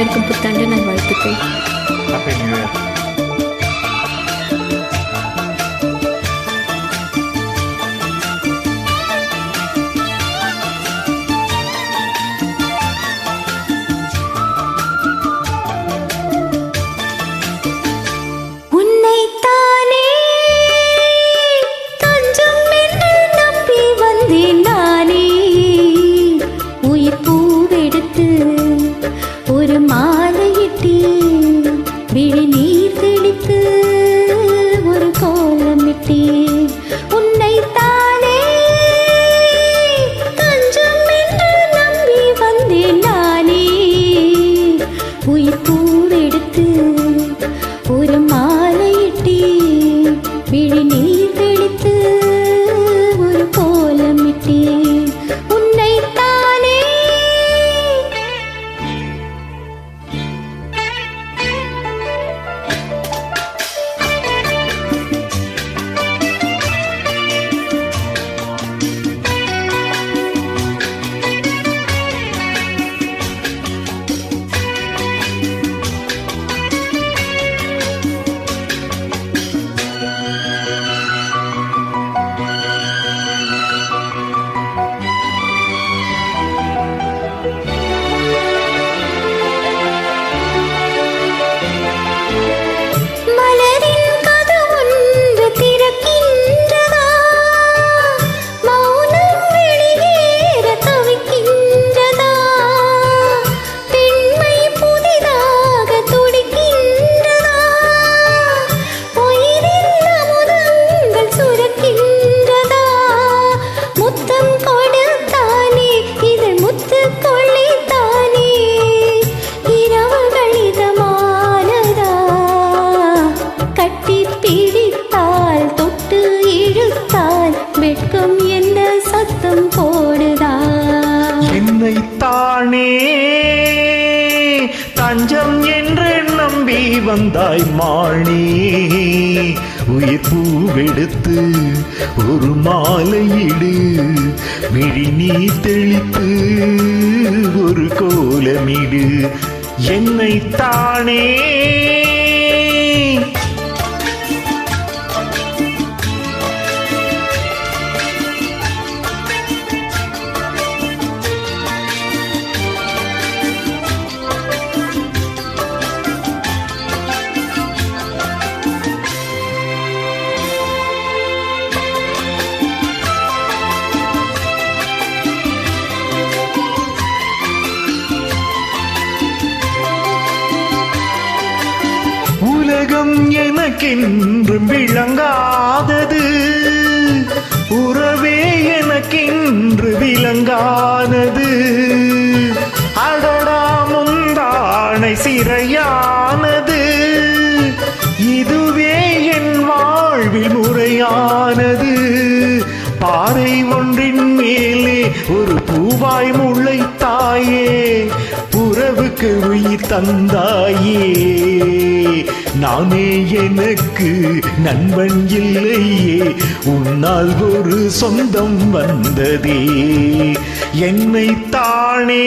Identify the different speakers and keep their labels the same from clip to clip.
Speaker 1: அனைவருக்கும் புத்தாண்டு நல்வாழ்த்துக்கள்.
Speaker 2: Happy new year.
Speaker 1: ஒரு மாலையிட்டு விழி நீர் தெளித்து ஒரு கோலமிட்டு உன்னை தானே தஞ்சம் என்று நம்பி வந்தேன் நானே. உயிர் பூவெடுத்து ஒரு மாலையிட்டு விழி நீர் தெளித்து ஒரு கோலமிட்டு உன்னை தானே. சத்தம் போடுதா
Speaker 2: என்னை தானே தஞ்சம் என்று நம்பி வந்தாய் மாணி. உயிர் பூவெடுத்து ஒரு மாலையிடு விழி நீ தெளித்து ஒரு கோலமிடு என்னை தானே. உலகம் எனக்கென்றும் விளங்காதது, உறவே எனக்கென்று விளங்கானது. அடடா முந்தானை சிறையானது, இதுவே என் வாழ்வில் முறையானது. பாறை ஒன்றின் மேலே ஒரு பூவாய் முளைத்தாயே, உறவுக்கு உயிர் தந்தாயே. நானே எனக்கு நண்பன் இல்லையே, உன்னால் ஒரு சொந்தம் வந்ததே. என்னை தானே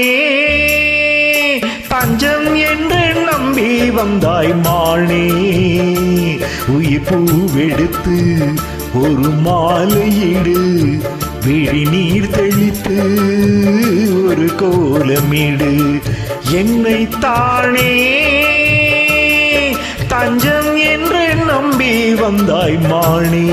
Speaker 2: தஞ்சம் என்று நம்பி வந்தாய் மானே. உயிர் பூவெடுத்து ஒரு மாலையிடு விழி நீர் தெளித்து ஒரு கோலமிடு என்னை தானே தஞ்சம் என்று நம்பி வந்தாய் மானே.